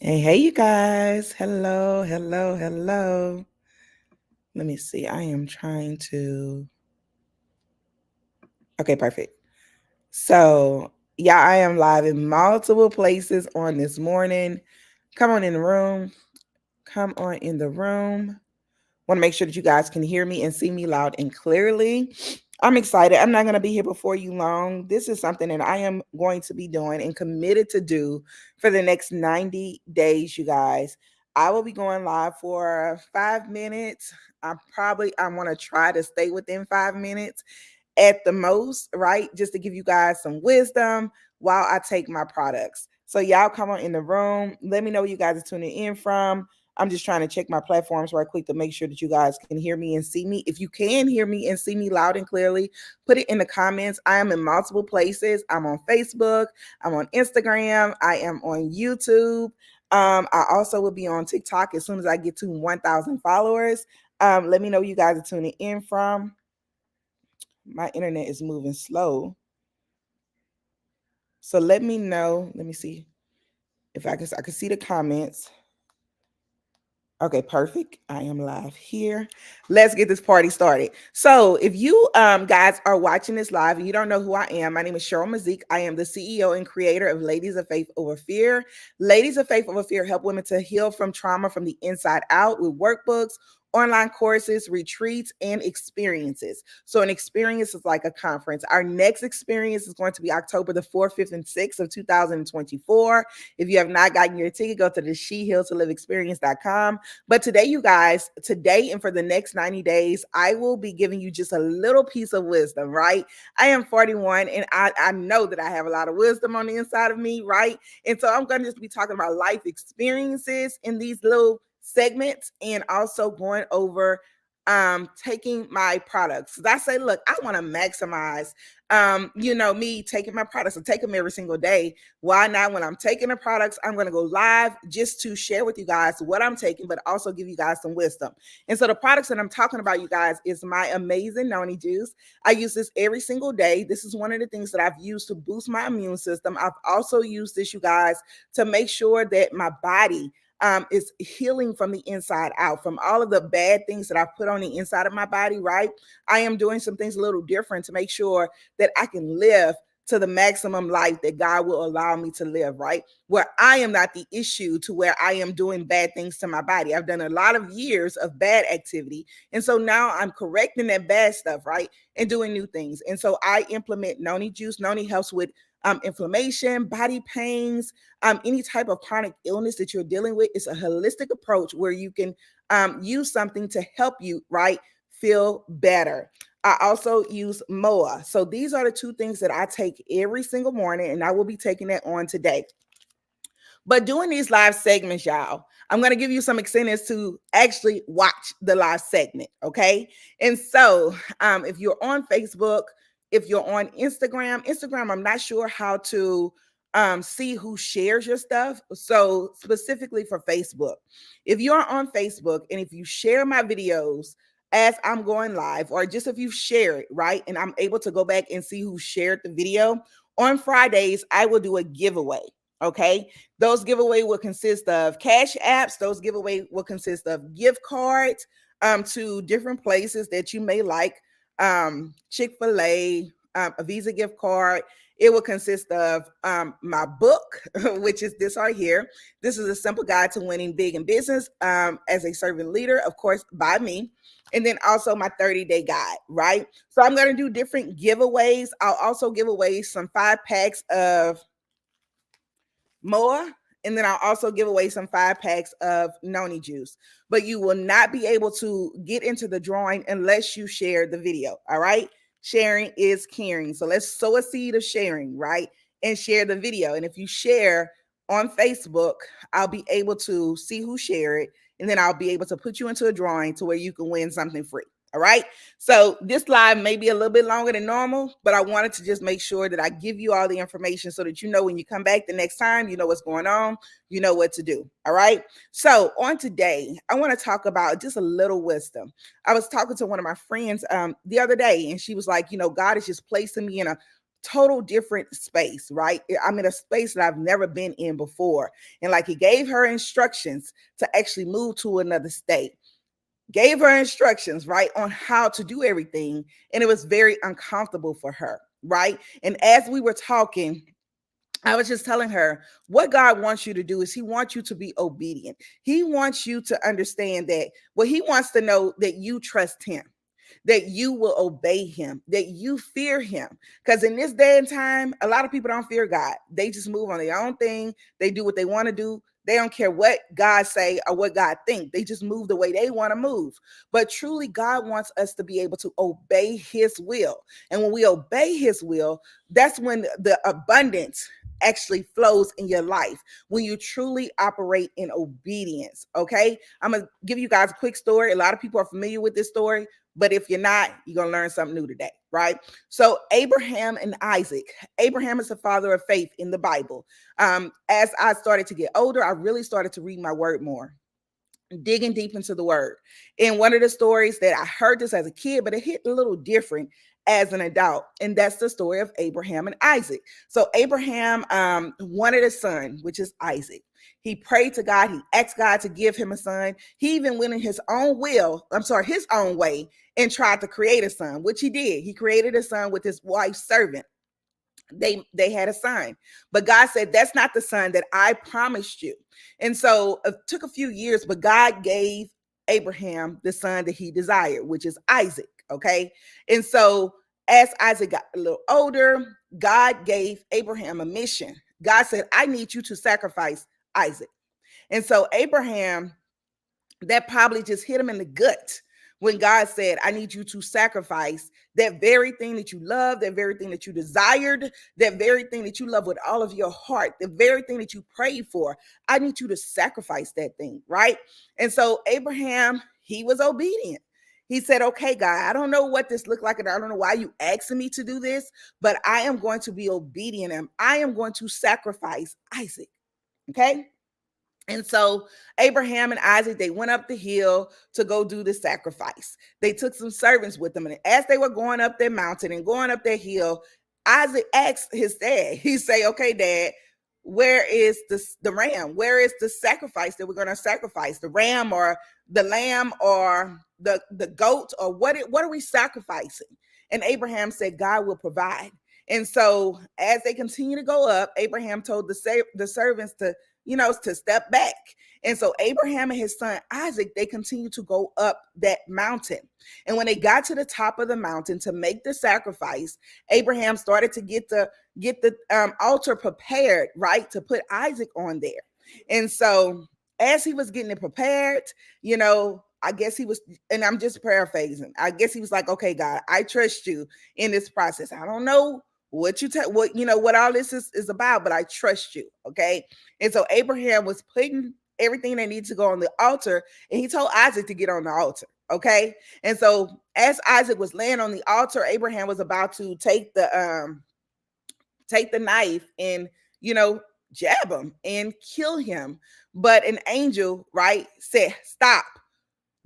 Hey, you guys. Hello, hello, hello. Let me see. I am trying to. Okay, perfect. So, yeah, I am live in multiple places on this morning. Come on in the room. Come on in the room. Want to make sure that you guys can hear me and see me loud and clearly. I'm excited. I'm not going to be here before you long. This is something that I am going to be doing and committed to do for the next 90 days, you guys. I will be going live for 5 minutes. I want to try to stay within 5 minutes at the most, right? Just to give you guys some wisdom while I take my products. So y'all come on in the room. Let me know where you guys are tuning in from. I'm just trying to check my platforms right quick to make sure that you guys can hear me and see me. If you can hear me and see me loud and clearly, put it in the comments. I am in multiple places. I'm on Facebook. I'm on Instagram. I am on YouTube. I also will be on TikTok as soon as I get to 1,000 followers. Let me know where you guys are tuning in from. My internet is moving slow. So let me know. Let me see if I can see the comments. Okay, perfect. I am live here. Let's get this party started. So if you guys are watching this live and you don't know who I am, my name is Cheryl Mazik. I am the CEO and creator of Ladies of Faith Over Fear. Ladies of Faith Over Fear help women to heal from trauma from the inside out with workbooks, online courses, retreats, and experiences. So an experience is like a conference. Our next experience is going to be October the 4th, 5th, and 6th of 2024. If you have not gotten your ticket, go to the shehealtoliveexperience.com. But today, you guys, today and for the next 90 days, I will be giving you just a little piece of wisdom, right? I am 41 and I know that I have a lot of wisdom on the inside of me, right? And so I'm going to just be talking about life experiences in these little segments and also going over taking my products. So I say, look, I want to maximize me taking my products and take them every single day. Why not? When I'm taking the products, I'm going to go live just to share with you guys what I'm taking, but also give you guys some wisdom. And so the products that I'm talking about, you guys, is my amazing NONI juice. I use this every single day. This is one of the things that I've used to boost my immune system. I've also used this, you guys, to make sure that my body is healing from the inside out, from all of the bad things that I've put on the inside of my body, right? I am doing some things a little different to make sure that I can live to the maximum life that God will allow me to live, right? Where I am not the issue to where I am doing bad things to my body. I've done a lot of years of bad activity. And so now I'm correcting that bad stuff, right? And doing new things. And so I implement NONI juice. NONI helps with inflammation, body pains, any type of chronic illness that you're dealing with. It's a holistic approach where you can use something to help you, right, feel better. I also use MOA. So these are the two things that I take every single morning, and I will be taking that on today. But doing these live segments, y'all, I'm going to give you some incentives to actually watch the live segment, okay? And so if you're on Facebook, if you're on Instagram, I'm not sure how to see who shares your stuff. So specifically for Facebook, if you're on Facebook and if you share my videos as I'm going live, or just if you share it, right, and I'm able to go back and see who shared the video, on Fridays, I will do a giveaway. Okay, those giveaway will consist of cash apps. Those giveaway will consist of gift cards to different places that you may like, Chick-fil-A, a Visa gift card. It will consist of my book, which is this right here. This is a simple guide to winning big in business as a servant leader, of course, by me. And then also my 30-day guide, right? So I'm going to do different giveaways. I'll also give away some 5 packs of MOA, and then I'll also give away some 5 packs of NONI juice. But you will not be able to get into the drawing unless you share the video. All right. Sharing is caring. So let's sow a seed of sharing, right? And share the video. And if you share on Facebook, I'll be able to see who shared it. And then I'll be able to put you into a drawing to where you can win something free. All right. So this live may be a little bit longer than normal, but I wanted to just make sure that I give you all the information so that you know when you come back the next time, you know what's going on, you know what to do. All right. So on today, I want to talk about just a little wisdom. I was talking to one of my friends the other day, and she was like, God is just placing me in a total different space, right? I'm in a space that I've never been in before. And like he gave her instructions to actually move to another state, gave her instructions, right, on how to do everything. And it was very uncomfortable for her, right? And as we were talking, I was just telling her what God wants you to do is he wants you to be obedient. He wants you to understand that, well, he wants to know that you trust him, that you will obey him, that you fear him. Because in this day and time, a lot of people don't fear God. They just move on their own thing. They do what they want to do. They don't care what God say or what God think. They just move the way they want to move. But truly, God wants us to be able to obey his will. And when we obey his will, that's when the abundance actually flows in your life, when you truly operate in obedience. Okay, I'm gonna give you guys a quick story. A lot of people are familiar with this story, but if you're not, you're gonna learn something new today, right? So Abraham and Isaac. Abraham is the father of faith in the Bible. As I started to get older, I really started to read my word more, digging deep into the word. In one of the stories that I heard this as a kid, but it hit a little different as an adult, and that's the story of Abraham and Isaac. So Abraham wanted a son, which is Isaac. He prayed to God. He asked God to give him a son. He even went in his own his own way, and tried to create a son, which he did. He created a son with his wife's servant. They had a son, but God said, that's not the son that I promised you. And so it took a few years, but God gave Abraham the son that he desired, which is Isaac. Okay. And so as Isaac got a little older, God gave Abraham a mission. God said, I need you to sacrifice Isaac. And so Abraham, that probably just hit him in the gut when God said, I need you to sacrifice that very thing that you love, that very thing that you desired, that very thing that you love with all of your heart, the very thing that you prayed for. I need you to sacrifice that thing, right? And so Abraham, he was obedient. He said, okay, God, I don't know what this looked like, and I don't know why you asking me to do this, but I am going to be obedient, and I am going to sacrifice Isaac. Okay. And so Abraham and Isaac, they went up the hill to go do the sacrifice. They took some servants with them. And as they were going up their mountain and going up their hill, Isaac asked his dad, he say, okay, Dad, where is the ram? Where is the sacrifice that we're going to sacrifice? The ram or the lamb or the goat, or what are we sacrificing? And Abraham said, God will provide. And so as they continue to go up, Abraham told the servants to step back. And so Abraham and his son Isaac, they continued to go up that mountain. And when they got to the top of the mountain to make the sacrifice, Abraham started to get the altar prepared, right, to put Isaac on there. And so as he was getting it prepared, I guess he was, and I'm just paraphrasing, I guess he was like, okay, God, I trust you in this process. I don't know what all this is about, but I trust you. Okay. And so Abraham was putting everything that needs to go on the altar, and he told Isaac to get on the altar. Okay. And so as Isaac was laying on the altar, Abraham was about to take the knife and jab him and kill him. But an angel, right, said, stop,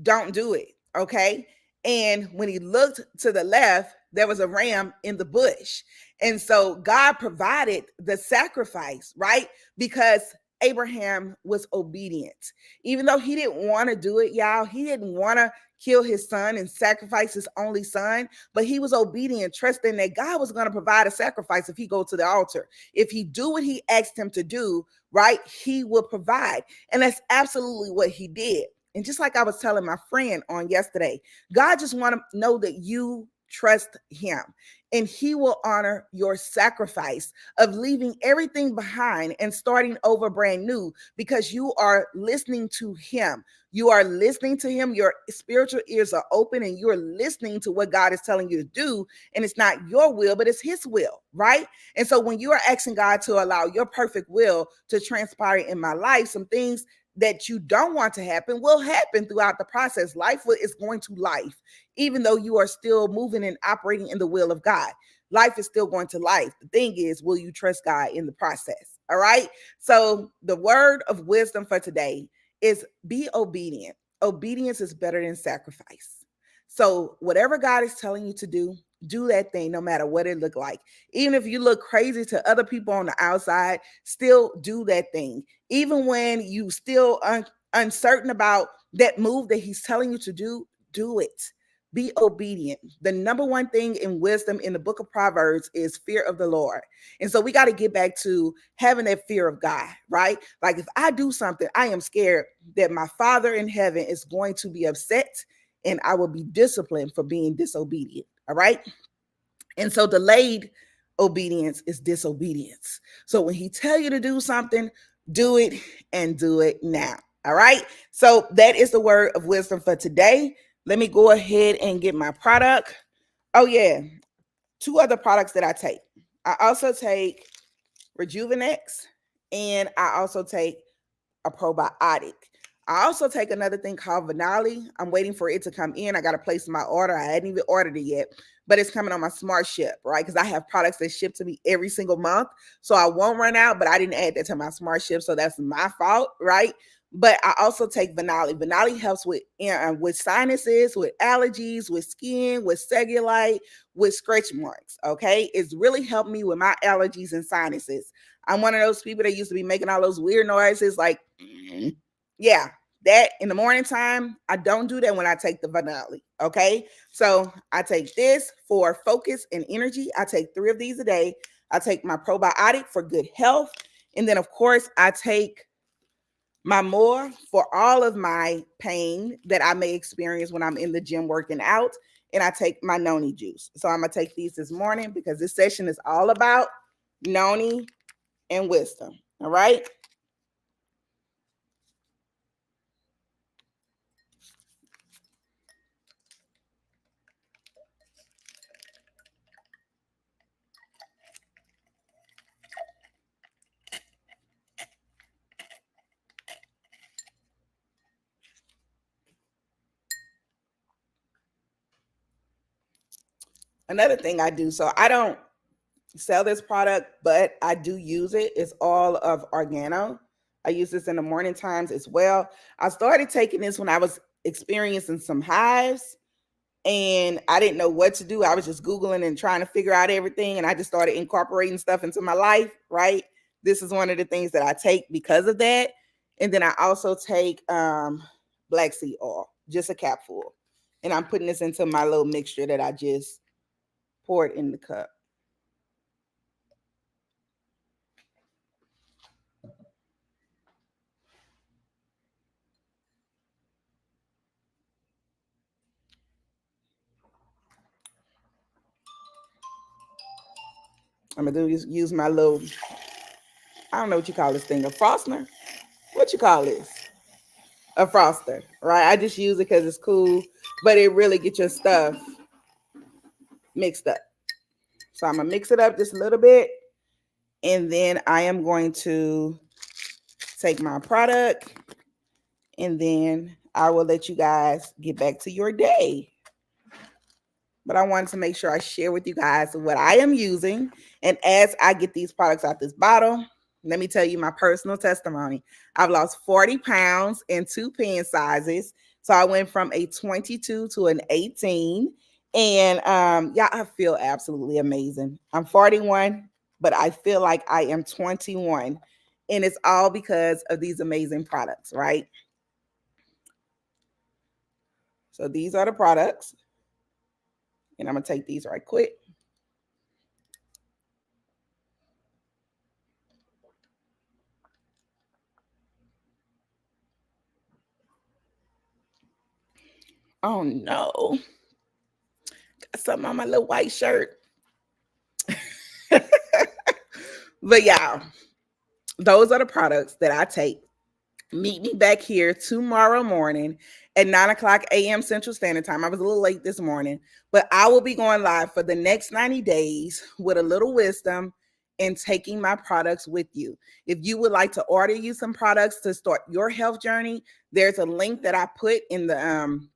don't do it. Okay. And when he looked to the left, there was a ram in the bush. And so God provided the sacrifice, right? Because Abraham was obedient. Even though he didn't want to do it, y'all, he didn't want to kill his son and sacrifice his only son, but he was obedient, trusting that God was going to provide a sacrifice if he go to the altar. If he do what he asked him to do, right, he will provide. And that's absolutely what he did. And just like I was telling my friend on yesterday, God just want to know that you trust him, and he will honor your sacrifice of leaving everything behind and starting over brand new, because you are listening to him. You are listening to him. Your spiritual ears are open, and you're listening to what God is telling you to do. And it's not your will, but it's his will, right? And so when you are asking God to allow your perfect will to transpire in my life, some things that you don't want to happen will happen throughout the process. Life is going to life, even though you are still moving and operating in the will of God. Life is still going to life. The thing is, will you trust God in the process? All right. So the word of wisdom for today is be obedient. Obedience is better than sacrifice. So whatever God is telling you to do, Do that thing no matter what it look like. Even if you look crazy to other people on the outside, still do that thing. Even when you still uncertain about that move that he's telling you to do it. Be obedient. The number one thing in wisdom in the book of Proverbs is fear of the Lord. And so we got to get back to having that fear of God, right? Like if I do something, I am scared that my Father in heaven is going to be upset and I will be disciplined for being disobedient. All right. And so delayed obedience is disobedience. So when he tell you to do something, do it and do it now. All right. So that is the word of wisdom for today. Let me go ahead and get my product. Oh yeah. Two other products that I take. I also take Rejuvenex and I also take a probiotic. I also take another thing called Vanali. I'm waiting for it to come in. I got to place my order. I hadn't even ordered it yet, but it's coming on my smart ship, right? Because I have products that ship to me every single month. So I won't run out, but I didn't add that to my smart ship. So that's my fault, right? But I also take Vanali. Vanali helps with sinuses, with allergies, with skin, with cellulite, with scratch marks. Okay, it's really helped me with my allergies and sinuses. I'm one of those people that used to be making all those weird noises, like, yeah, that in the morning time. I don't do that when I take the Vanali. Okay, so I take this for focus and energy. I take 3 of these a day. I take my probiotic for good health, and then of course I take my more for all of my pain that I may experience when I'm in the gym working out. And I take my noni juice. So I'm going to take these this morning because this session is all about noni and wisdom. All right. Another thing I do, so I don't sell this product, but I do use it. It's all of organo. I use this in the morning times as well. I started taking this when I was experiencing some hives and I didn't know what to do. I was just Googling and trying to figure out everything. And I just started incorporating stuff into my life, right? This is one of the things that I take because of that. And then I also take black seed oil, just a capful. And I'm putting this into my little mixture that I just poured in the cup. I'm gonna use my little, I don't know what you call this thing, a frosner. What you call this? A froster, right? I just use it because it's cool, but it really gets your stuff mixed up. So I'm gonna mix it up just a little bit, and then I am going to take my product, and then I will let you guys get back to your day. But I wanted to make sure I share with you guys what I am using. And as I get these products out this bottle, let me tell you my personal testimony. I've lost 40 pounds in 2 pen sizes. So I went from a 22 to an 18. And yeah, I feel absolutely amazing. I'm 41, but I feel like I am 21. And it's all because of these amazing products, right? So these are the products. And I'm going to take these right quick. Oh no. Got something on my little white shirt. But yeah, those are the products that I take. Meet me back here tomorrow morning at 9 o'clock a.m. Central Standard Time. I was a little late this morning, but I will be going live for the next 90 days with a little wisdom and taking my products with you. If you would like to order you some products to start your health journey, there's a link that I put in the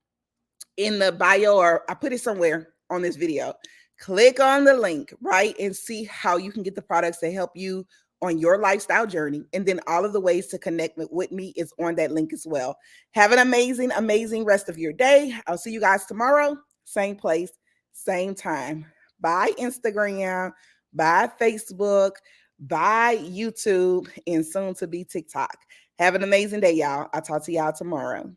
bio, or I put it somewhere on this video. Click on the link, right, and see how you can get the products to help you on your lifestyle journey. And then all of the ways to connect with me is on that link as well. Have an amazing, amazing rest of your day. I'll see you guys tomorrow, same place, same time. Bye, Instagram. Bye, Facebook. Bye, YouTube. And soon to be TikTok. Have an amazing day, y'all. I'll talk to y'all tomorrow.